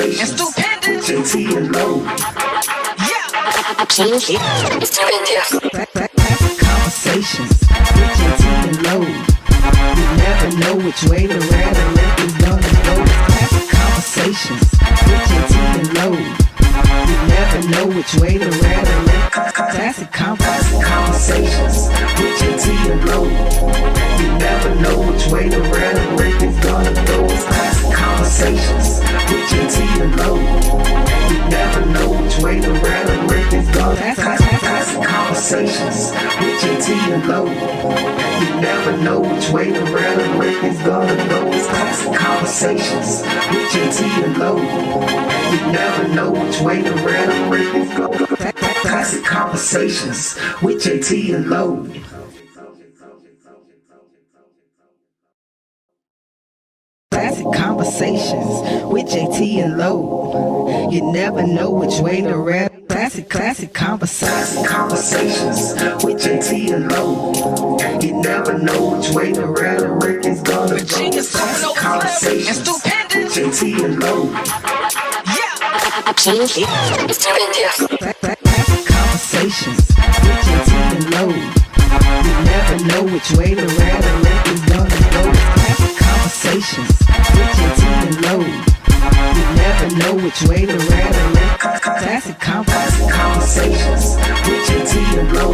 Conversations with Jae Tea and Lo. Classic Conversations with Jae Tea and Lo. You never know which way the rhetoric is gonna go. Classic Conversations with Jae Tea and Lo. You never know which way the rhetoric. Classic Conversations with Jae Tea and Lo. You never know which way the rhetoric is gonna go. Classic Conversations with Jae Tea and Lo. You never know which way the rhetoric is gonna go. Classic Conversations with Jae Tea and Lo. You never know which way the rhetoric is gonna go. Classic Conversations with Jae Tea and Lo. You never know which way the rhetoric is gonna go. Classic Conversations with Jae Tea and Lo. Classic Conversations with Jae Tea and Lo. You never know which way to rap. Classic Conversations with Jae Tea and Lo. You never know which way the rhetoric is gonna go. Classic Conversations with Jae Tea and Lo. Classic Conversations with Jae Tea and Lo. You never know which way the rhetoric is gonna go. Classic Conversations with Jae Tea and Lo. You never know which way the rhetoric. Classic Conversations with Jae Tea and Lo.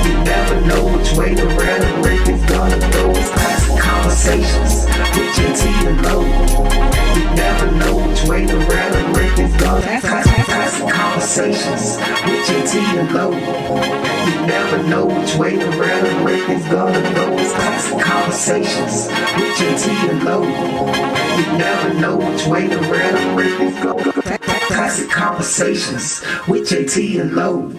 You never know which way the rhetoric is gonna go. Classic Conversations with Jae Tea and Lo. You never know which way the rhetoric is gonna go. Classic Conversations with Jae Tea and Lo. You never know which way the rhetoric is gonna go. Classic Conversations with Jae Tea and Lo. You never know which way the rhetoric is gonna go. Classic Conversations with Jae Tea and Lo.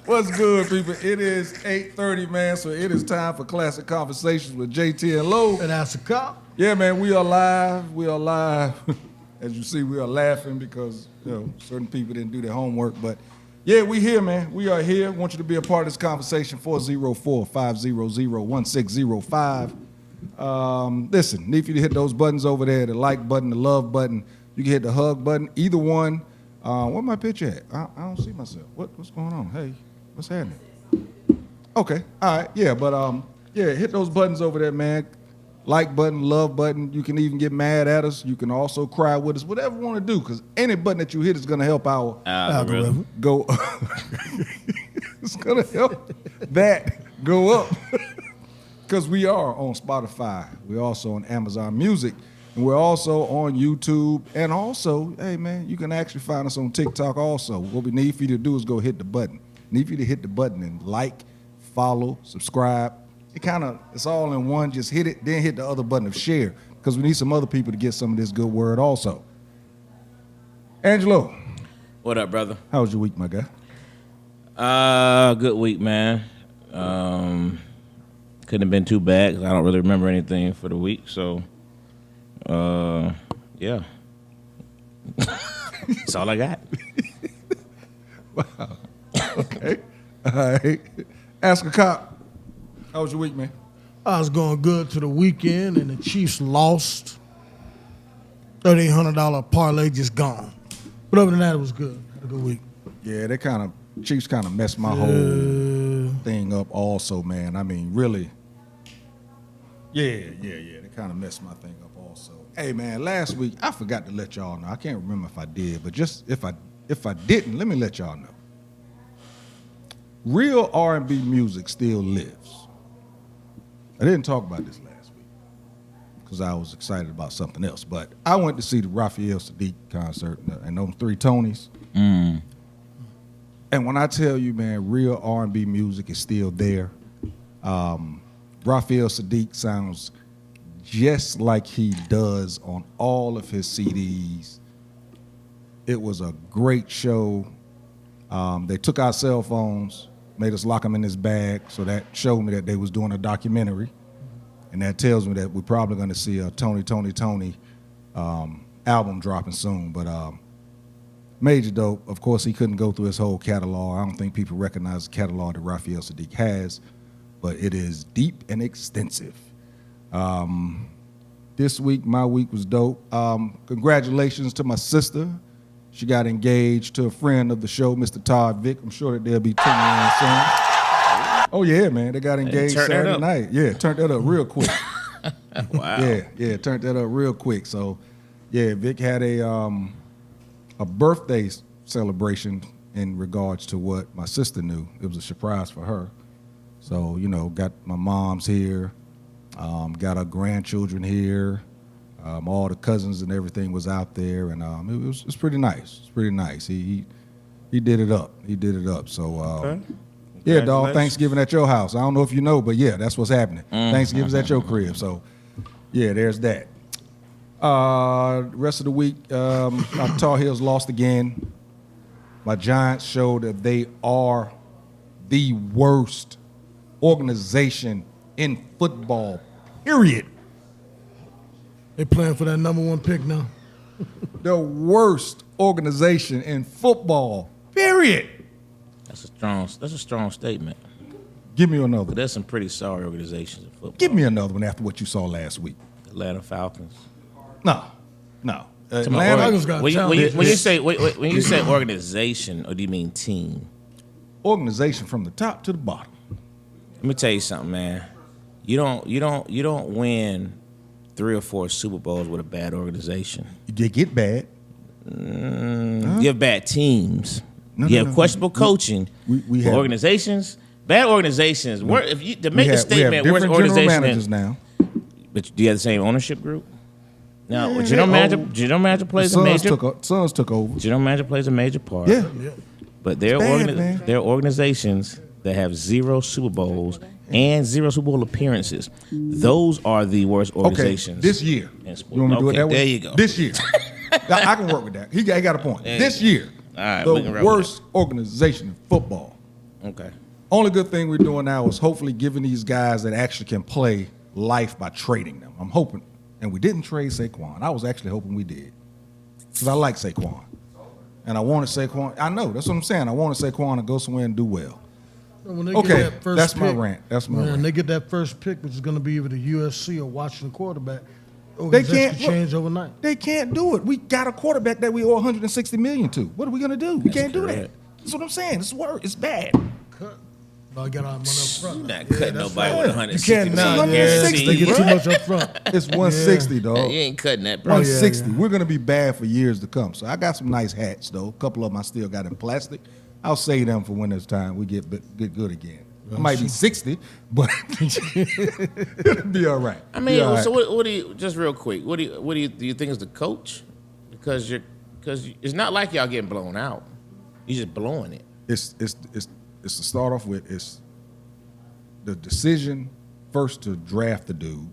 What's good, people? It is 8:30, man, so it is time for Classic Conversations with Jae Tea and Lo. And that's a cop. Yeah, man, we are live. We are live. As you see, we are laughing because, certain people didn't do their homework. But, yeah, we here, man. We are here. Want you to be a part of this conversation, 404-500-1605. Listen, need for you to hit those buttons over there, the like button, the love button. You can hit the hug button, either one. Where my picture at? I don't see myself. What's going on? Hey, what's happening? Okay, all right, yeah, but hit those buttons over there, man. Like button, love button. You can even get mad at us. You can also cry with us. Whatever you want to do, because any button that you hit is going to help our algorithm go. It's going to help that go up. Because we are on Spotify. We're also on Amazon Music. And we're also on YouTube. And also, hey, man, you can actually find us on TikTok also. What we need for you to do is go hit the button. Need for you to hit the button and like, follow, subscribe. It's all in one. Just hit it, then hit the other button of share, because we need some other people to get some of this good word also. Angelo. What up, brother? How was your week, my guy? Good week, man. Couldn't have been too bad, 'cause I don't really remember anything for the week, so yeah. That's all I got. Wow. Okay. All right. Ask a cop. How was your week, man? I was going good to the weekend, and the Chiefs lost. $3,800 parlay just gone. But other than that, it was good. Had a good week. Yeah, Chiefs kind of messed my whole thing up also, man. I mean, really. Yeah. They kind of messed my thing up also. Hey, man, last week, I forgot to let y'all know. I can't remember if I did, but just if I didn't, let me let y'all know. Real R&B music still lives. I didn't talk about this last week because I was excited about something else. But I went to see the Raphael Sadiq concert and those 3 Tonys. Mm. And when I tell you, man, real R&B music is still there. Raphael Sadiq sounds just like he does on all of his CDs. It was a great show. They took our cell phones, made us lock them in this bag, so that showed me that they was doing a documentary, and that tells me that we're probably going to see a Tony album dropping soon. But Major dope. Of course, he couldn't go through his whole catalog. I don't think people recognize the catalog that Raphael Sadiq has, but it is deep and extensive. This week, my week was dope. Congratulations to my sister. She got engaged to a friend of the show, Mr. Todd Vick. I'm sure that they'll be tuning in soon. Oh, yeah, man. They got engaged Saturday night. Yeah, turned that up real quick. Wow. Yeah, turned that up real quick. So, yeah, Vic had a birthday celebration in regards to what my sister knew. It was a surprise for her. So, got my mom's here, got our grandchildren here, all the cousins and everything was out there, and it was pretty nice. It's pretty nice. He did it up. So, Okay. yeah, dog, Thanksgiving at your house. I don't know if you know, but yeah, that's what's happening. Thanksgiving's at your crib. So, yeah, there's that. Rest of the week, our Tar Heels lost again. My Giants showed that they are the worst organization in football, period. They playing for that number 1 pick now. The worst organization in football, period. That's a strong statement. Give me another But one. there's some pretty sorry organizations in football. Give me another one after what you saw last week. Atlanta Falcons. No. Come on, Atlanta, Falcons got when talent. you say organization, or do you mean team? organization from the top to the bottom. Let me tell you something, man. You don't win 3 or 4 Super Bowls with a bad organization. They get bad. You have bad teams. No, you no, have no, questionable coaching. We But have organizations, bad organizations. If you to make we a have statement, where's different general organization? managers now. But do you have the same ownership group? Now, Yeah, general they manager plays a major. Sons took over. General manager plays a major part. Yeah. But there bad, man. are organizations that have 0 Super Bowls and 0 Super Bowl appearances. Those are the worst organizations. Okay, this year. in sport. You want me to do it Okay, that way? there you go. This year. I can work with that. He got a point. There This you year, All right, we can the roll with worst organization in football. Okay. Only good thing we're doing now is hopefully giving these guys that actually can play life by trading them. I'm hoping. And we didn't trade Saquon. I was actually hoping we did. Because I like Saquon. And I wanted Saquon. I know. That's what I'm saying. I wanted Saquon to go somewhere and do well. When they Okay, get that first that's my pick, rant. That's my when rant. they get that first pick, which is going to be either the USC or Washington quarterback, They organization can't could change overnight. They can't do it. We got a quarterback that we owe $160 million to. What are we gonna do? We can't do that. correct. That's what I'm saying. It's work. It's bad. Cut. No, I got on up front. Not cutting nobody right. with You 160 can't now. million Yeah, $160, they get bro. too much up front. It's 160, You dog. ain't cutting that, bro. 160. yeah. We're gonna be bad for years to come. So I got some nice hats though. A couple of them I still got in plastic. I'll save them for when it's time we get good again. I might be 60, but it'll be all right. I mean, Be all right. so what do you? Just real quick, what do you think is the coach? Because it's not like y'all getting blown out. You just blowing it. It's to start off with. It's the decision first to draft the dude.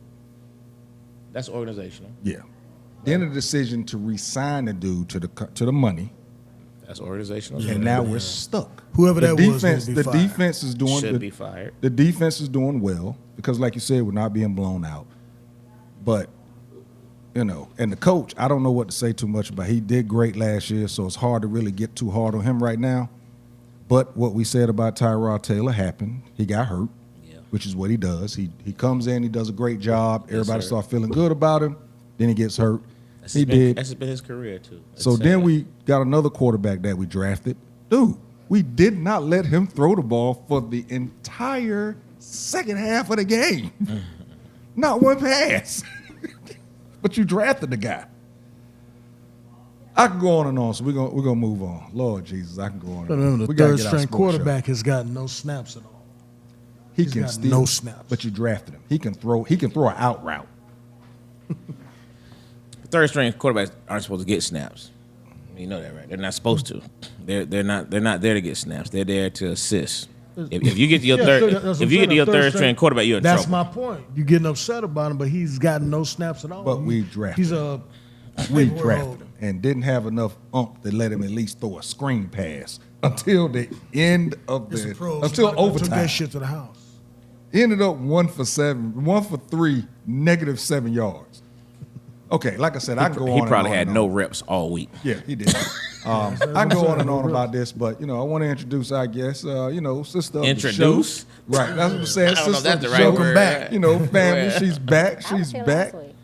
That's organizational. Yeah. Then the decision to re-sign the dude to the money, That's organizational. and now we're stuck. Whoever the that was defense, gonna be the fired. defense is doing Should the, be fired. The defense is doing well because, like you said, we're not being blown out. But and the coach, I don't know what to say too much about. He did great last year, so it's hard to really get too hard on him right now. But what we said about Tyrod Taylor happened. He got hurt, which is what he does. He comes in, he does a great job. Everybody sir. starts feeling good about him. Then he gets hurt. That's He been, did. That's been his career too. It's So sad. then we got another quarterback that we drafted. Dude, we did not let him throw the ball for the entire second half of the game. Not one pass. But you drafted the guy. I can go on and on, so we're gonna move on. Lord Jesus, I can go on. But And on. remember, We the gotta third get our string sports quarterback has gotten no snaps at all. show. He he's can got still no snaps. But you drafted him. He can throw an out route. third string quarterbacks aren't supposed to get snaps. You know that, right? They're not supposed to. They're not there to get snaps. They're there to assist. If you get to your Yeah, third, that's what if you I'm get to your saying, third string quarterback, you're in That's trouble. my point. You're getting upset about him, but he's gotten no snaps at all. But we drafted He's him. a We paperwork drafted holder. him and didn't have enough to let him at least throw a screen pass until the end of It's a the pro. until Somebody took overtime. that shit to the house. Ended up 1 for 3, -7 yards. Okay, like I said, I can go on. He probably and on had and no on. reps all week. Yeah, he did. I can go on and on about this, but I want to introduce our guest. Sister of Introduce? the show. Right, that's what I'm saying. I don't know if Sister that's of the the right show. word. back. Family. She's back. I was She's here back. last week.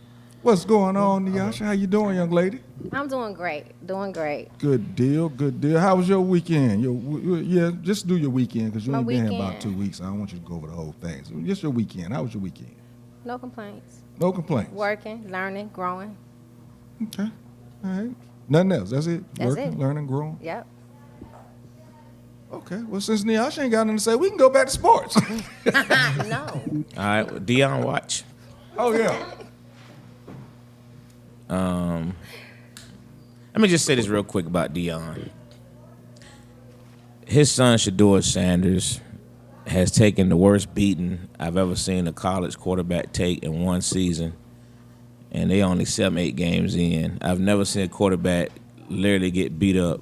What's going on, Nyasha? How you doing, young lady? I'm doing great. Doing great. Good deal. Good deal. How was your weekend? Just do your weekend because you My ain't been here about weekend. 2 weeks. I don't want you to go over the whole thing. So just your weekend. How was your weekend? No complaints. No complaints. Working, learning, growing. Okay. All right. Nothing else. That's it. That's Working, it. learning, growing. Yep. Okay. Well, since Nyasha ain't got nothing to say, we can go back to sports. No. All right, well, Dion, watch. Oh yeah. Let me just say this real quick about Dion. His son, Shador Sanders, has taken the worst beating I've ever seen a college quarterback take in one season, and they only 7-8 games in. I've never seen a quarterback literally get beat up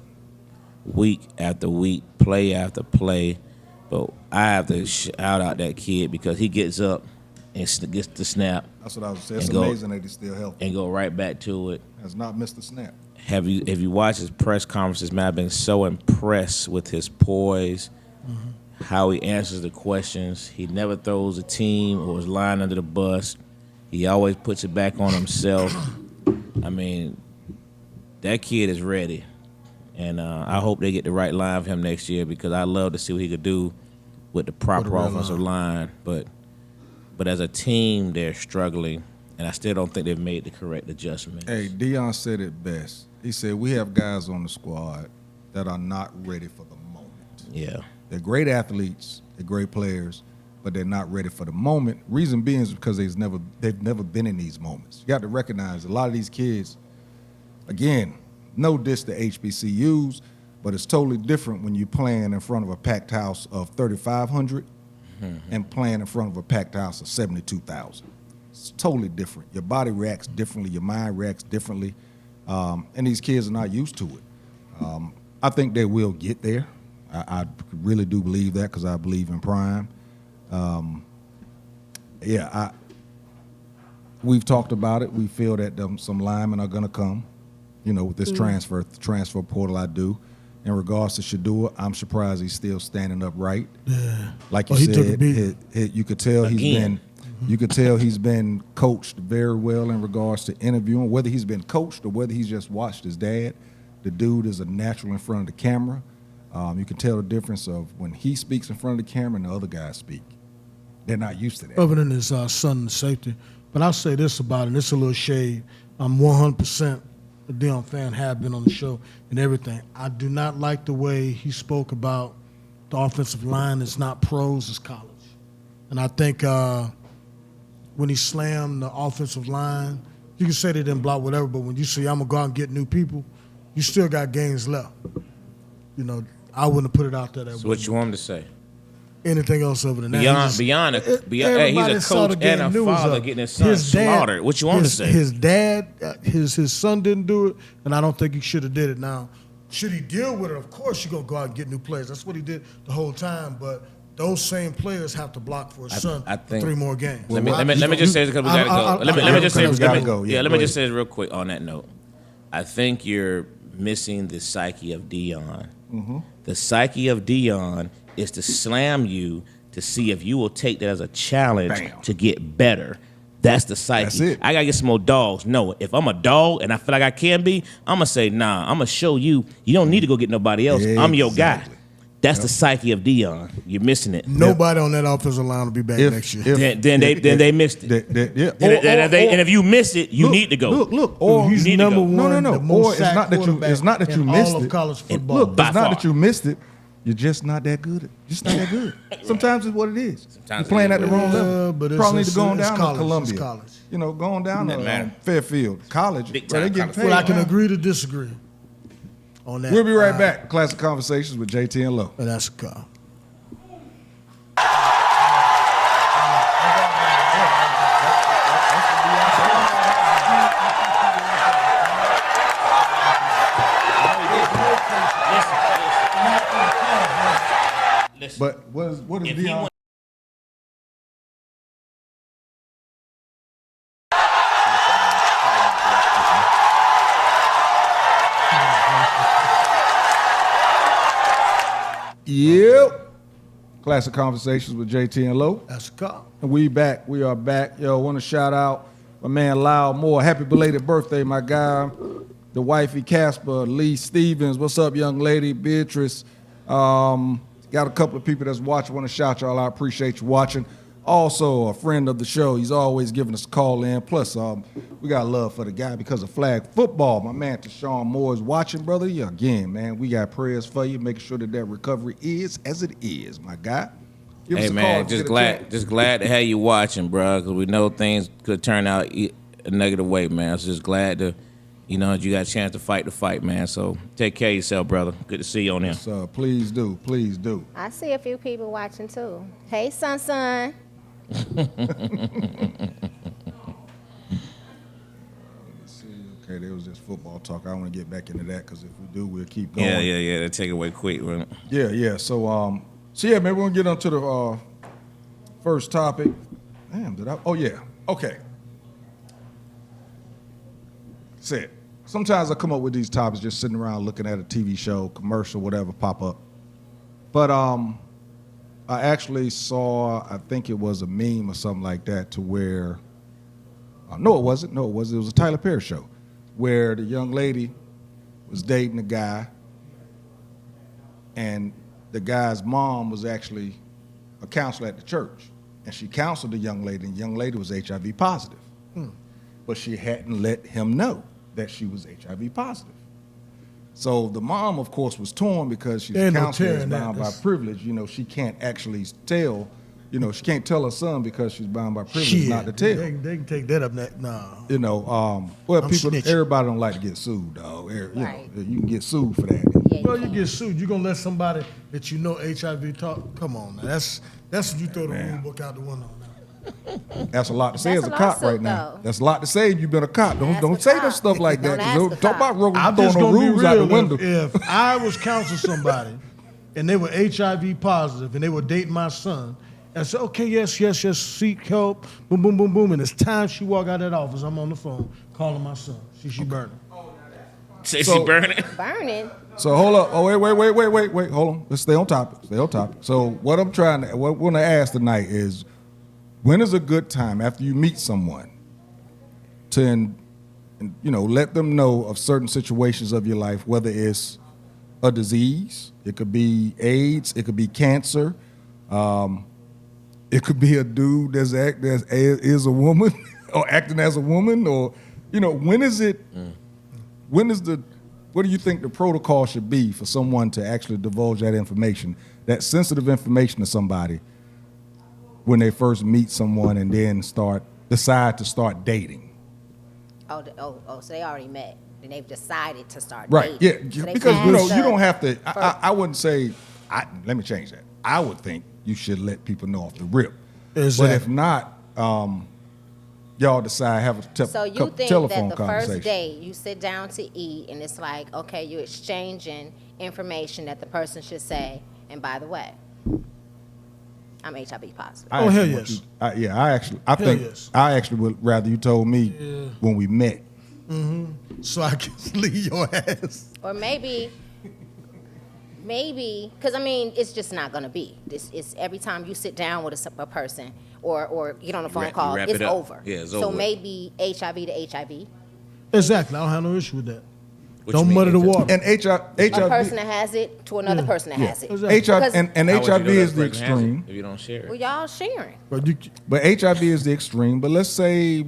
week after week, play after play. But I have to shout out that kid because he gets up and gets the snap That's what I was saying. It's And go- amazing that he's still healthy. and go right back to it. Has not missed a snap. If you watch his press conferences, man, I've been so impressed with his poise, how he answers the questions. He never throws a team or his line under the bus. He always puts it back on himself. I mean, that kid is ready. And I hope they get the right line for him next year because I love to see what he could do with the proper real offensive line. But as a team, they're struggling, and I still don't think they've made the correct adjustments. Hey, Dion said it best. He said, we have guys on the squad that are not ready for the moment. Yeah. They're great athletes, they're great players, but they're not ready for the moment. Reason being is because they've never been in these moments. You got to recognize a lot of these kids, again, no diss to HBCUs, but it's totally different when you're playing in front of a packed house of 3,500 and playing in front of a packed house of 72,000. It's totally different. Your body reacts differently, your mind reacts differently, and these kids are not used to it. I think they will get there. I really do believe that because I believe in Prime. We've talked about it. We feel that some linemen are going to come, with this transfer portal I do. In regards to Shador, I'm surprised he's still standing upright. Yeah. Like you He took a said, beating. you could tell Again. he's been coached very well in regards to interviewing, whether he's been coached or whether he's just watched his dad. The dude is a natural in front of the camera. You can tell the difference of when he speaks in front of the camera and the other guys speak. They're not used to that. Other than his son and safety. But I'll say this about it, and it's a little shade. I'm 100% a Dion fan, have been on the show and everything. I do not like the way he spoke about the offensive line is not pros, it's college. And I think when he slammed the offensive line, you can say they didn't block whatever, but when you say I'm going to go out and get new people, you still got games left. I wouldn't have put it out there that way. So what you want him to say? Anything else other than that. Beyond, hey, he's Everybody a saw the coach game. and a News father up. getting his son slaughtered. What you want him to say? His dad, his son didn't do it, and I don't think he should have did it. Now, should he deal with it? Of course, you're gonna go out and get new players. That's what he did the whole time. But those same players have to block for his son I think- for 3 more games. Let me just say this because we gotta go. Let me just say we gotta go. Yeah, let go me just ahead. say this real quick on that note. I think you're missing the psyche of Dion. The psyche of Dion is to slam you to see if you will take that as a challenge Bam. to get better. That's the psyche. That's it. I gotta get some more dogs. No, if I'm a dog and I feel like I can be, I'm gonna say, nah, I'm gonna show you. You don't need to go get nobody else. I'm your guy. Exactly. That's the psyche of Dion. You're missing it. Nobody on that offensive line will be back next year. Then they missed it. And if you miss it, you need to go. Look. Or He's you need to number go. one. No. The most Or it's not that you. It's not that you in missed all it. of college football. Look, By it's not far. that you missed it. You're just not that good. Just not that good. Sometimes it's what it is. You're it's playing at the wrong Yeah, level. but it's- Probably need to it's- go on it's down college. to Columbia. It's college. Going down Doesn't matter. to Fairfield College. Big where they time getting college. paid. Well, I can now. agree to disagree on that. We'll be right back. Classic Conversations with Jae Tea and Lo. And that's a call. Listen. But what is If he Dion? went- Yep. Classic Conversations with Jae Tea and Lo. That's a call. And we back. We are back. Yo, want to shout out my man Lyle Moore. Happy belated birthday, my guy. The wifey Casper, Lee Stevens. What's up, young lady? Beatrice. Got a couple of people that's watching. Want to shout y'all out. Appreciate you watching. Also, a friend of the show. He's always giving us a call in. Plus, we got love for the guy because of flag football. My man Tashawn Moore is watching, brother. Yeah, again, man, we got prayers for you, making sure that recovery is as it is, my guy. Give us Hey a man, call, just get a chance. glad to have you watching, bro. Because we know things could turn out a negative way, man. So just glad to, you got a chance to fight the fight, man. So take care of yourself, brother. Good to see you on there. So please do, please do. I see a few people watching too. Hey, son. Okay, there was just football talk. I don't want to get back into that because if we do, we'll keep going. Yeah. They take it away quick, right? Yeah. So yeah, maybe we'll get on to the first topic. Damn, did I? Oh, yeah. Okay. Said, sometimes I come up with these topics just sitting around looking at a TV show, commercial, whatever, pop up. But I actually saw, I think it was a meme or something like that to where, no, it wasn't. It was a Tyler Perry show where the young lady was dating a guy and the guy's mom was actually a counselor at the church. And she counseled the young lady, and the young lady was HIV positive. But she hadn't let him know that she was HIV positive. So the mom, of course, was torn because she's a counselor is bound by privilege. She can't actually tell, she can't tell her son because she's bound by privilege not to tell. They can take that up next. No. Well, I'm people, snitching. everybody don't like to get sued, dog. Right. You can get sued for that. Yeah, Well, you get sued. You gonna let somebody that HIV talk? Come on, man. That's when you throw the rule book out the window. That's a lot to say That's as a a cop lawsuit, right now. though. That's a lot to say. You've been a cop. Don't Ask say the that cop. stuff like that. Don't ask the Talk cop. about I'm throwing just the gonna be rules out the real. window. If I was counseling somebody and they were HIV positive and they were dating my son, and I said, okay, yes, seek help, boom, boom, boom, boom, and it's time she walk out of that office, I'm on the phone calling my son. She burning. Say So- she burning. Burning. So hold up. Oh, wait. Hold on. Let's stay on topic. So what I'm want to ask tonight is, when is a good time after you meet someone to, let them know of certain situations of your life, whether it's a disease, it could be AIDS, it could be cancer, it could be a dude that's is a woman or acting as a woman, or when is it? When is what do you think the protocol should be for someone to actually divulge that information, that sensitive information to somebody when they first meet someone and then decide to start dating? So they already met and they've decided to start Right. dating. Yeah. So they Because passed you don't have to. first- I wouldn't say. Let me change that. I would think you should let people know off the rip. Exactly. But if not, y'all decide have a So you think telephone that the conversation. first day you sit down to eat and it's like, okay, you're exchanging information that the person should say, and by the way, I'm HIV positive. I Oh, hell actually want yes. you- I think yes. I actually would rather you told me when we met. So I can leave your ass. Or maybe, because it's just not gonna be. It's every time you sit down with a person or get on a phone Wrap- call, wrap it's it up. over. Yeah, it's so over with. maybe HIV to HIV. Exactly. I don't have no issue with that. What Don't you mean, muddy the HIV? water. And A person HIV, that has it to another person that has it. Exactly. HIV, and How would you HIV know is that the person has it extreme. if you don't share it? Well, y'all sharing. But you, But HIV is the extreme. But let's say,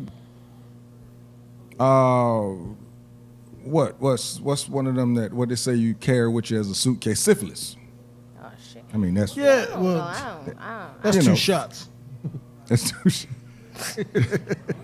what's one of them that what they say you carry with you as a suitcase? Syphilis. Oh shit. I mean that's yeah, I well, don't. that's You two know. shots. that's too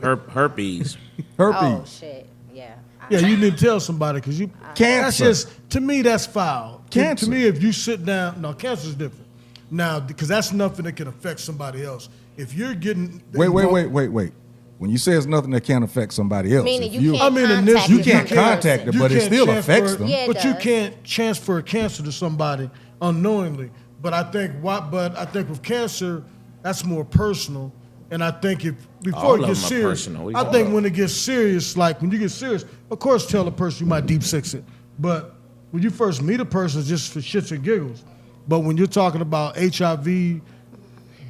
Herpes. herpes. Oh shit. Yeah. Yeah, you need to tell somebody because you. That's Cancer. just to me. That's foul. Cancer. To me, if you sit down, no, cancer is different. Now, because that's nothing that can affect somebody else. If you're getting Wait. When you say it's nothing that can't affect somebody else, Meaning if you can't I mean, in contact this- you it can't from the contact person. it, but it can't still transfer- affects them. Yeah, it but you does. can't transfer cancer to somebody unknowingly. But I think with cancer, that's more personal. And I think if All before of it gets them are serious, personal. What are you I talking think about? when it gets serious, like when you get serious, of course, tell the person you might deep six it. But when you first meet a person, it's just for shits and giggles. But when you're talking about HIV,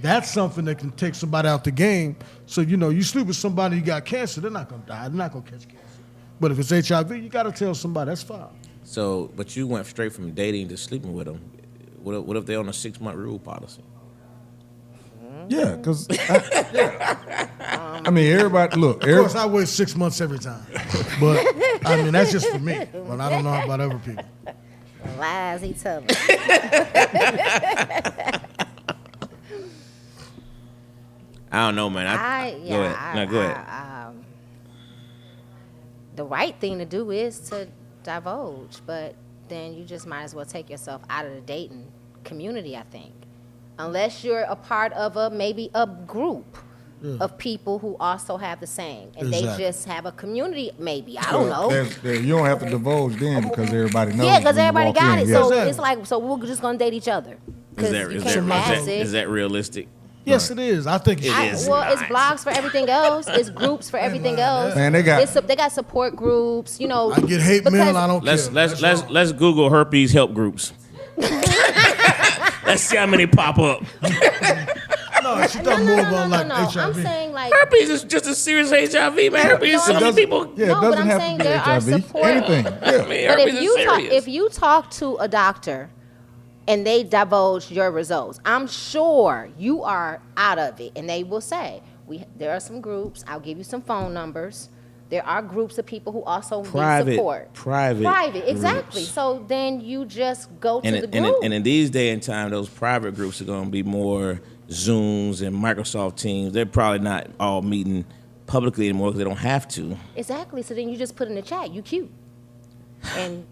that's something that can take somebody out the game. So, you sleep with somebody, you got cancer, they're not going to die. They're not going to catch cancer. But if it's HIV, you got to tell somebody. That's fine. So, but you went straight from dating to sleeping with them. What if they're on a 6-month rule policy? Yeah, because I mean, everybody look. Of course, I wait 6 months every time. But, I mean, that's just for me. But I don't know about other people. Lies he telling. I don't know, man. Go ahead. Go ahead. The right thing to do is to divulge, but then you just might as well take yourself out of the dating community, I think. Unless you're a part of maybe a group of people who also have the same. And they just have a community, maybe. I don't know. You don't have to divulge then because everybody knows. Yeah, because everybody got it. Yeah. So it's like, so we're just going to date each other. Is that realistic? Yes, it is. I think it is. Well, it's blogs for everything else. It's groups for everything else. Man, they got support groups. I get hate mail. I don't care. Let's Google herpes help groups. Let's see how many pop up. No, she's talking more about HIV. I'm saying like herpes is just a serious HIV, man. Herpes, so many people. Yeah, no, it but doesn't I'm have saying to be there are HIV. support. Anything. Yeah. I mean, But herpes is serious. if you talk to a doctor and they divulge your results, I'm sure you are out of it, and they will say there are some groups. I'll give you some phone numbers. There are groups of people who also need support. Private, exactly. Groups. So then you just go to the group. And in these day and time, those private groups are going to be more Zooms and Microsoft Teams. They're probably not all meeting publicly anymore because they don't have to. Exactly. So then you just put in the chat, you cute. And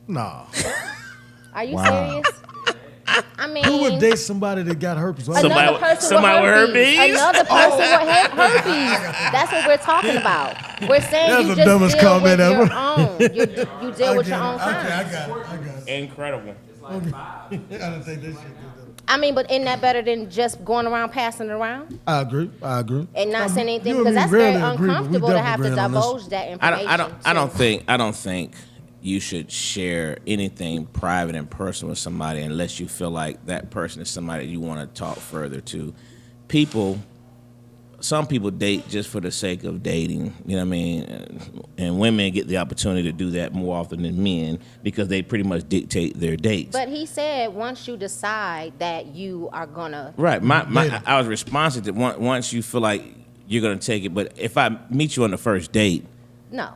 Nah. are you serious? I mean, Who would date somebody that got herpes? another person with herpes. Another person with herpes. That's what we're talking about. We're saying That's you the just dumbest deal comment with your ever. own. You deal with your own Okay, kind. I got it. Incredible. I don't think this shit. I mean, but isn't that better than just going around passing it around I agree. and not saying anything? you and Because me that's very rarely agree, but we uncomfortable to have to definitely agree on this. divulge that information. I don't think you should share anything private and personal with somebody unless you feel like that person is somebody you want to talk further to. Some people date just for the sake of dating, you know what I mean? And women get the opportunity to do that more often than men because they pretty much dictate their dates. But he said once you decide that you are gonna Right. I was responsive to once you feel like you're going to take it. But if I meet you on the first date, no.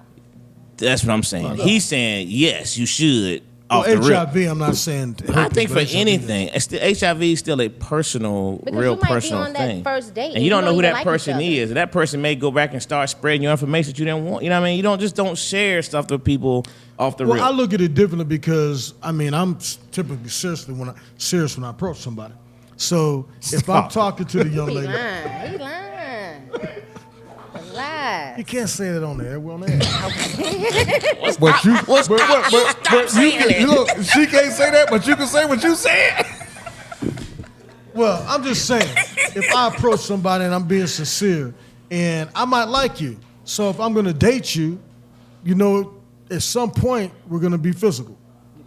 that's what I'm saying. He's saying, yes, you should. Well, Off the rip. HIV, I'm not saying. I think for herpes, but anything, HIV is still a personal, Because real you might personal be on thing. that first date and you don't know who even that like person each other. is. And that person may go back and start spreading your information that you didn't want. You know what I mean? You don't share stuff with people off the Well, rip. I look at it differently because I'm typically serious when I approach somebody. So if I'm talking to the young He lady, lying. He lying. Lies. you can't say that on the air. We're on the air. But you look, she can't say that, but you can say what you said. Well, I'm just saying, if I approach somebody and I'm being sincere, and I might like you, so if I'm going to date you, at some point we're going to be physical.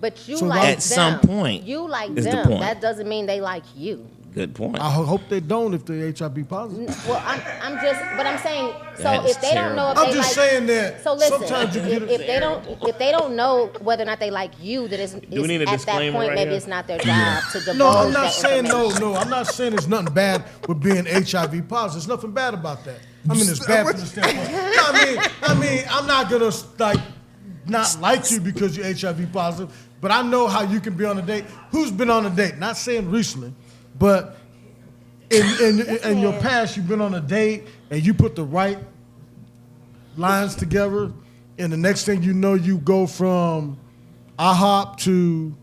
But you So like at them. some point You like is the them. point. That doesn't mean they like you. Good point. I hope they don't if they're HIV positive. Well, I'm saying, so That's if they don't know if I'm they just like, saying that so listen, sometimes you get if they don't know whether or not they like you, that is we need a at that disclaimer point right maybe here? it's not their job to divulge No, I'm not that saying information. no. I'm not saying there's nothing bad with being HIV positive. There's nothing bad about that. I mean, it's bad from the standpoint. I mean, I'm not gonna not like you because you're HIV positive, but I know how you can be on a date. Who's been on a date? Not saying recently, but in your past, you've been on a date and you put the right lines together, and the next thing you know, you go from IHOP to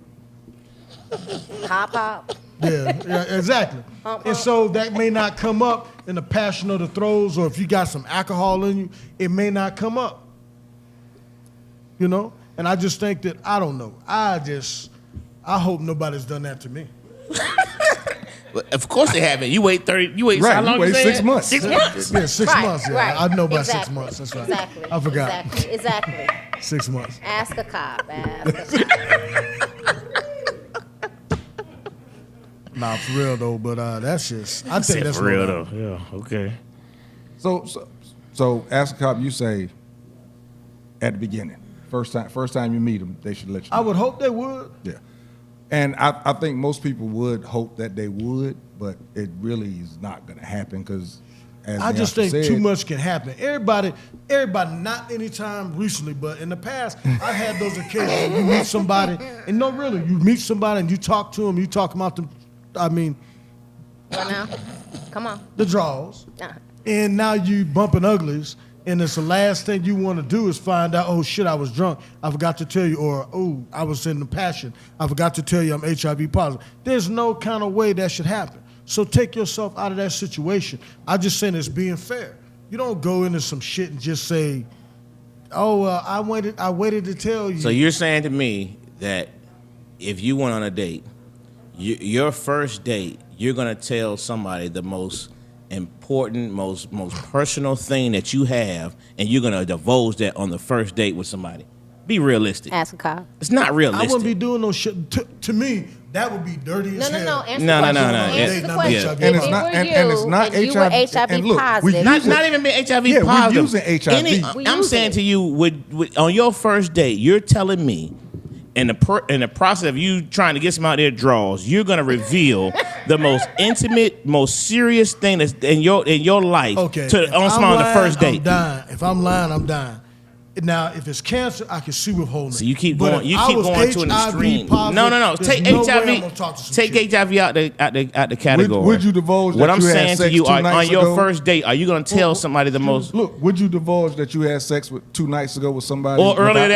Hop. yeah, exactly. And so that may not come up in the passion of the throes, or if you got some alcohol in you, it may not come up. And I just think that, I don't know. I hope nobody's done that to me. But of course they haven't. You wait Right, how long you wait say 6 it? months. 6 months? Yeah, 6 months. Yeah, Right. I know about Exactly. 6 months. That's right. Exactly. I forgot. Exactly. 6 months. Ask a cop. Ask a cop. Nah, for real though. But that's just. I think that's for real what though. Yeah. Okay. So ask a cop. You say at the beginning, first time you meet them, they should let you know. I would hope they would. Yeah. And I think most people would hope that they would, but it really is not going to happen because, as I just Nyasha think said, too much can happen. Everybody, not anytime recently, but in the past, I've had those occasions where you meet somebody, and no, really, you meet somebody and you talk to them, you talk about them, I mean, What now? Come on. the draws, Nah. and now you bumping uglies, and it's the last thing you want to do is find out, oh shit, I was drunk, I forgot to tell you, or oh, I was in the passion, I forgot to tell you I'm HIV positive. There's no kind of way that should happen. So take yourself out of that situation. I just saying it's being fair. You don't go into some shit and just say, oh, I waited to tell you. So you're saying to me that if you went on a date, your first date, you're gonna tell somebody the most important, most personal thing that you have, and you're gonna divulge that on the first date with somebody. Be realistic. Ask a cop. It's not I realistic. wouldn't be doing no shit. To me, that would be dirty as No. hell. Answer No, the no, question. no. Answer Yeah. the question. Yeah. If And it's it not- were and you, it's not and you were HIV HIV and look, we positive, Not even being HIV Yeah, we're positive. using HIV. We I'm using saying it. to you, on your first date, you're telling me, in the process of you trying to get some out there draws, you're gonna reveal the most intimate, most serious thing that's in your life Okay. on if I'm somebody on the lying, first I'm date. dying. If I'm lying, I'm dying. Now, if it's cancer, I can see withholding. So you keep But going. if You I keep was going to an HIV extreme. positive, No. there's Take no way I'm HIV. gonna talk to some Take shit. HIV out the category. Would you divulge what that I'm you had saying to sex you? 2 On nights your ago? first date, are you going to tell somebody the most, Look, would you divulge that you had sex with 2 nights ago with somebody? or earlier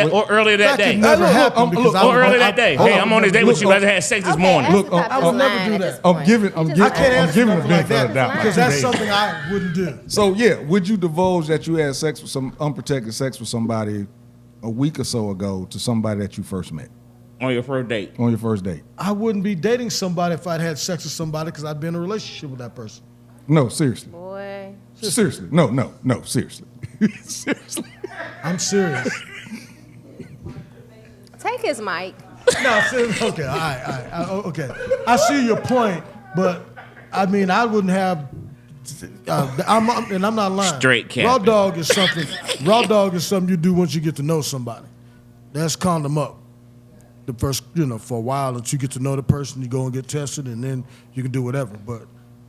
that That day, could never happen because I or would- earlier I- that day? hold Hey, on, I'm on this date with you. I look, just had sex this Okay, morning. ask Look, the cop. I He's would never lying do at that. this I'm point. giving- He I'm just giving- I can't lying. I'm answer giving something the like benefit of the that doubt. because that's something I wouldn't do. So yeah, would you divulge that you had sex with some unprotected sex with somebody a week or so ago to somebody that you first met On your first date. on your first date? I wouldn't be dating somebody if I'd had sex with somebody because I'd be in a relationship with that person. No, seriously. Boy. Seriously. No, seriously. Seriously. I'm serious. Take his mic. No, seriously. Okay, all right. Okay. I see your point, but I mean, I wouldn't have. I'm not lying. Straight capping. Raw dog is something. Raw dog is something you do once you get to know somebody. That's condom up. The first, for a while until you get to know the person, you go and get tested, and then you can do whatever. But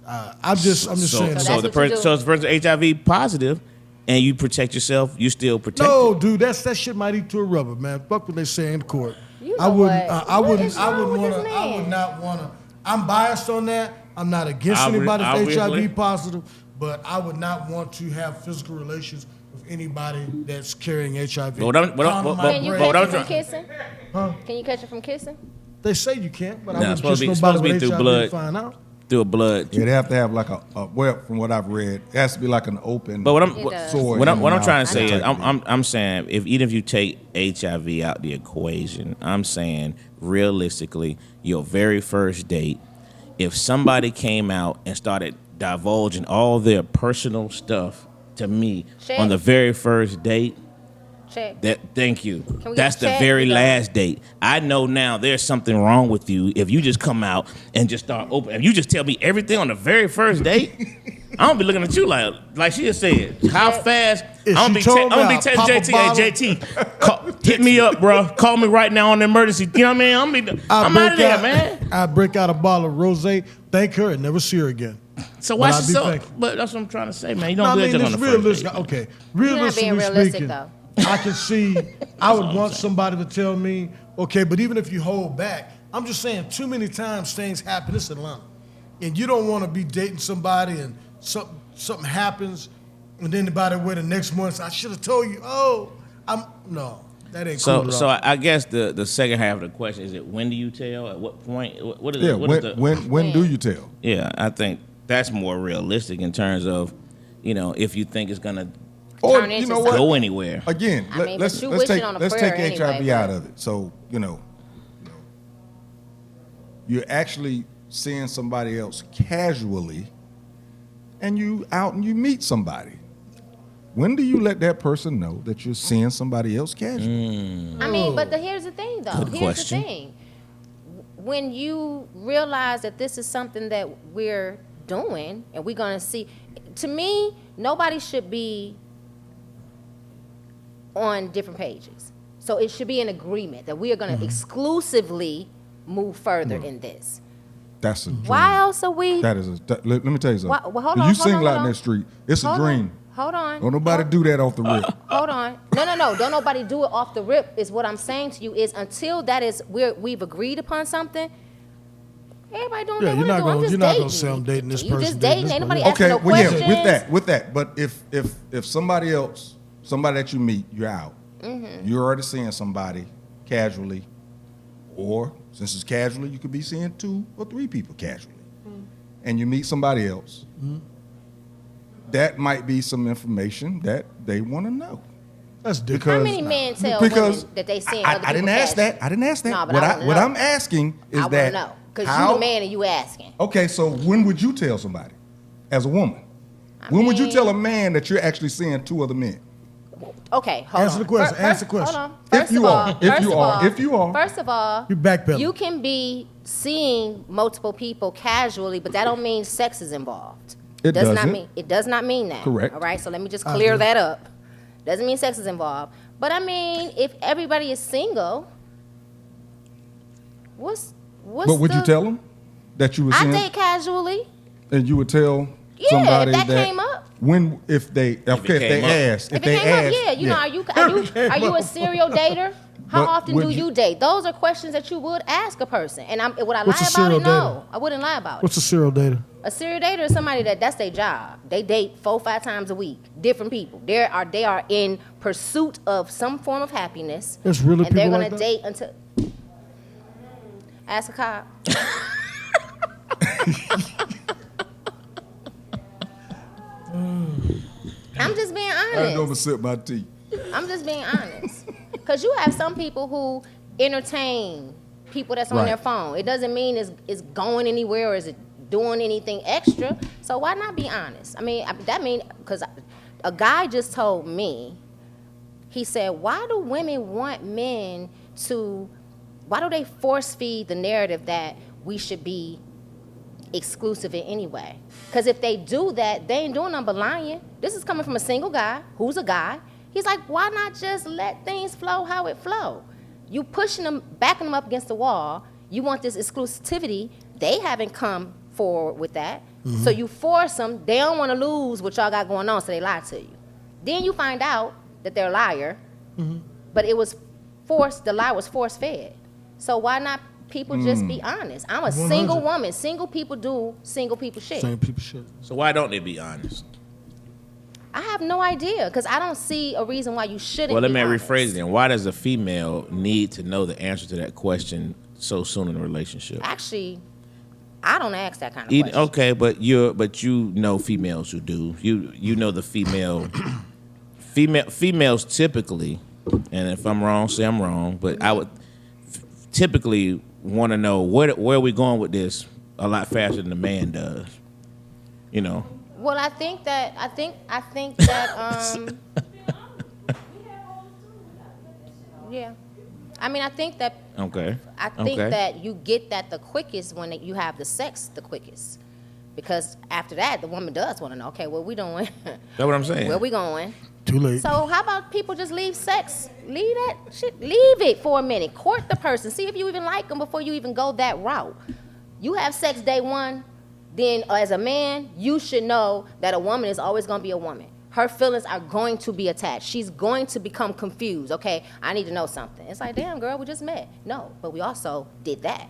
I'm just saying. So that's the what you person, do. so if the person HIV positive, and you protect yourself, you still protect. No, dude, that shit might eat to a rubber, man. Fuck what they say in court. You I know wouldn't. what? I What wouldn't. is I wrong wouldn't with want this to. I would man? not want to. I'm biased on that. I'm not against anybody that's Obviously. HIV positive, but I would not want to have physical relations with anybody that's carrying HIV. But what I'm- Condom my Can you brain. But what I'm catch it from trying- kissing? Huh? Can you catch it from kissing? They say you can't, but No, I it's would supposed kiss to be- nobody supposed to be with through HIV blood. to find out. through a blood. Yeah, they have to have like well, from what I've read, it has to be like an open. But what I'm It does. sword what I'm, in what the I'm trying mouth to say is type thing. I'm saying even if you take HIV out the equation, I'm saying realistically, your very first date, if somebody came out and started divulging all their personal stuff to me Check. on the very first date, Check. thank you. Can we That's get the check? very We go. last date. I know now there's something wrong with you if you just come out and just start open. If you just tell me everything on the very first date, I'm gonna be looking at you like she just said. How fast? If I'm she told me gonna be I'll texting pop a JT. Hey, bottle- JT, hit me up, bro. Call me right now on the emergency. You know what I mean? I'm out of there, man. I break out a bottle of rosé, thank her, and never see her again. So But why I'd she be so? thankful. But that's what I'm trying to say, man. You No, don't I do that mean, just on it's the first realistic. date. Okay, being realistically realistic, speaking, though. I can see. I would want somebody to tell me, okay, but even if you hold back, I'm just saying, too many times things happen. It's Atlanta, and you don't want to be dating somebody and something happens, and then by the way, the next month I should have told you. Oh, no, that ain't cool. So at all. I guess the second half of the question is: when do you tell? At what point? What is Yeah, it? What is the, when do you tell? Yeah, I think that's more realistic in terms of, if you think it's gonna Or Turn you into know what? go anywhere. Again, I mean, but let's you let's wishing take on a let's prayer take anyway, HIV but- out of it. So you're actually seeing somebody else casually, and you out and you meet somebody. When do you let that person know that you're seeing somebody else casually? I mean, but here's the thing, though. Good Here's question. the thing. When you realize that this is something that we're doing and we're going to see, to me, nobody should be on different pages. So it should be an agreement that we are going to exclusively move further in this. That's a dream. Why else are we? That is let me tell you something. Well, hold When on, you hold sing on, out hold in on. that street, it's a Hold dream. Hold on. Don't nobody do that off the rip. Hold on. No. Don't nobody do it off the rip. Is what I'm saying to you is until that is we've agreed upon something. Everybody doing Yeah, what they want to do. I'm just you're not dating. gonna say I'm dating this You person. just dating dating. this Ain't nobody person. asking no Well, questions. yeah, with that. But if somebody else, somebody that you meet, you're out. Mm-hmm. You're already seeing somebody casually, or since it's casually, you could be seeing 2 or 3 people casually, and you meet somebody else. That might be some information that they want to know. That's different. How many men tell Because women that they seeing I other didn't people ask casually? that. I didn't ask that. No, but what I wanna what know. I'm asking is I want to that know because how- you the man and you asking. Okay, so when would you tell somebody as a woman? When would you mean- tell a man that you're actually seeing 2 other men? Okay, hold Answer on. the question, Fir- answer the first- question. Hold on. If First you of are, all- if first you of are, all- if you are. First of all, You backpedal. you can be seeing multiple people casually, but that don't mean sex is involved. It does not doesn't. mean it does not mean that. Correct. All right, so let me just clear agree. that up. Doesn't mean sex is involved. But I mean, if everybody is single, what's But would you the- tell them that you were I seeing, date casually. and you would tell Yeah, somebody if that came up. when if they came up. asked If they it came asked, up, yeah, you know, are you a serial dater? How But often would do you- you date? Those are questions that you would ask a person. And would I What's a lie about serial it? No, dater? I wouldn't lie about What's it. a serial dater? A serial dater is somebody that's their job. They date 4-5 times a week, different people. They are in pursuit of some form of happiness. There's really and they're people gonna like that? date until. Ask a cop. I'm just being I honest. go and sip my tea. I'm just being honest. Because you have some people who entertain people that's on Right. their phone. It doesn't mean it's going anywhere or is it doing anything extra. So why not be honest? I mean, because a guy just told me, he said, why do women want men to, why do they force feed the narrative that we should be exclusive in any way? Because if they do that, they ain't doing nothing but lying. This is coming from a single guy who's a guy. He's like, why not just let things flow how it flow? You pushing them, backing them up against the wall. You want this exclusivity. They haven't come forward with that. So you force them. They don't want to lose what y'all got going on, so they lie to you. Then you find out that they're a liar, but it was forced, the lie was force fed. So why not people just be honest? I'm a single 100. woman. Single people do single people shit. Same people shit. So why don't they be honest? I have no idea because I don't see a reason why you shouldn't. Well, let be me honest. rephrase it then. Why does a female need to know the answer to that question so soon in a relationship? Actually, I don't ask that kind of question. Okay, but you know females who do. You know the females typically, and if I'm wrong, say I'm wrong, but I would typically want to know where are we going with this a lot faster than the man does. You know. Well, I think that yeah. I mean, I think that Okay. I think Okay. that you get that the quickest when you have the sex the quickest. Because after that, the woman does want to know, okay, what we doing? That's what I'm saying. Where we going? Too late. So how about people just leave sex? Leave that shit. Leave it for a minute. Court the person. See if you even like them before you even go that route. You have sex day one, then as a man, you should know that a woman is always going to be a woman. Her feelings are going to be attached. She's going to become confused. Okay, I need to know something. It's like, damn, girl, we just met. No, but we also did that.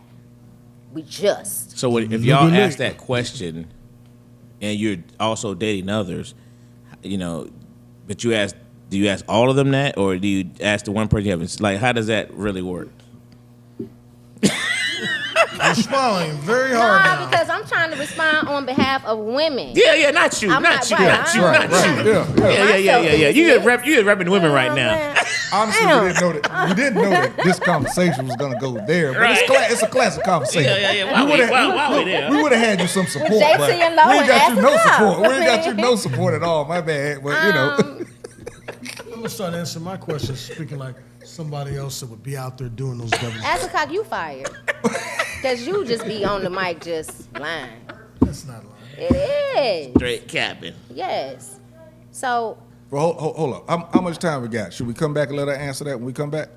We just. So if y'all ask that question, and you're also dating others, you know, but do you ask all of them that, or do you ask the one person you haven't? Like, how does that really work? You're smiling very hard Nah, now. because I'm trying to respond on behalf of women. Yeah, not you, I'm not not you, right. not you, Right, not you. Yeah. You just repping women right now. Honestly, we didn't know that this conversation was gonna go there, but Right. it's a classic conversation. Yeah. Why we there? We would have had you some support, Jae but Tea and Lo we ain't got and you no ask support. them. We ain't got you no support at all. My bad, but you know. gonna start answering my questions, speaking like somebody else that would be out there doing those devils. Assacock, you fired. Because you just be on the mic just lying. That's not lying. It is. Straight capping. Yes. So, Well, hold up. How much time we got? Should we come back and let her answer that when we come back?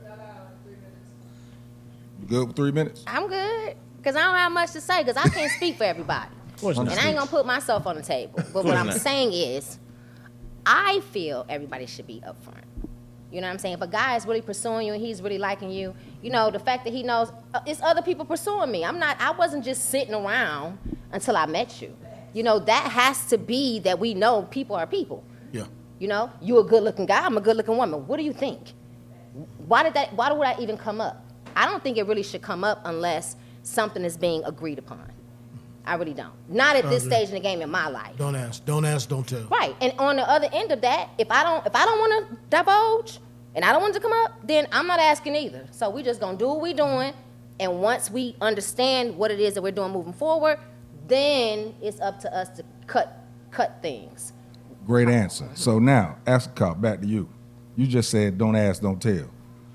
You good with 3 minutes? I'm good. Because I don't have much to say because I can't speak for everybody. Of course And not. I ain't going to put myself on the table. But what I'm saying is, I feel everybody should be upfront. You know what I'm saying? If a guy is really pursuing you and he's really liking you, you know, the fact that he knows it's other people pursuing me. I wasn't just sitting around until I met you. You know, that has to be that we know people are people. Yeah. You know, you a good looking guy, I'm a good looking woman. What do you think? Why would that even come up? I don't think it really should come up unless something is being agreed upon. I really don't. Not at this stage in the game in my life. Don't ask, don't tell. Right. And on the other end of that, if I don't want to divulge and I don't want it to come up, then I'm not asking either. So we just gonna do what we doing, and once we understand what it is that we're doing moving forward, then it's up to us to cut things. Great answer. So now, Assacock, back to you. You just said don't ask, don't tell.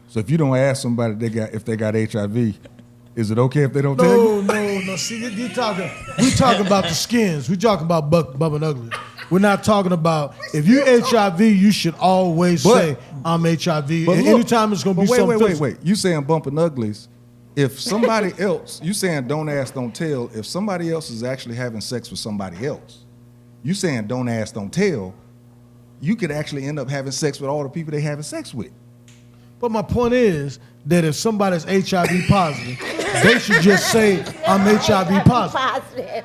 So if you don't ask somebody if they got HIV, is it okay if they don't tell you? No. See, we talking about the skins. We talking about bumping ugly. We're not talking about if you HIV, you should always say I'm HIV. But And look, anytime it's gonna be something. Wait. You saying bumping uglies? If somebody else, you saying don't ask, don't tell. If somebody else is actually having sex with somebody else, you saying don't ask, don't tell. You could actually end up having sex with all the people they having sex with. But my point is that if somebody's HIV positive, they should just say I'm HIV positive.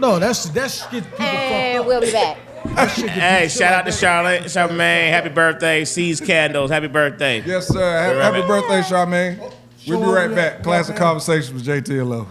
No, that's get people And fucked we'll be back. up. Hey, shout out to Charlotte, Charmaine. Happy birthday. Sees candles. Happy birthday. Yes, sir. Happy birthday, Charmaine. We'll be right back. Classic Conversations with Jae Tea and Lo.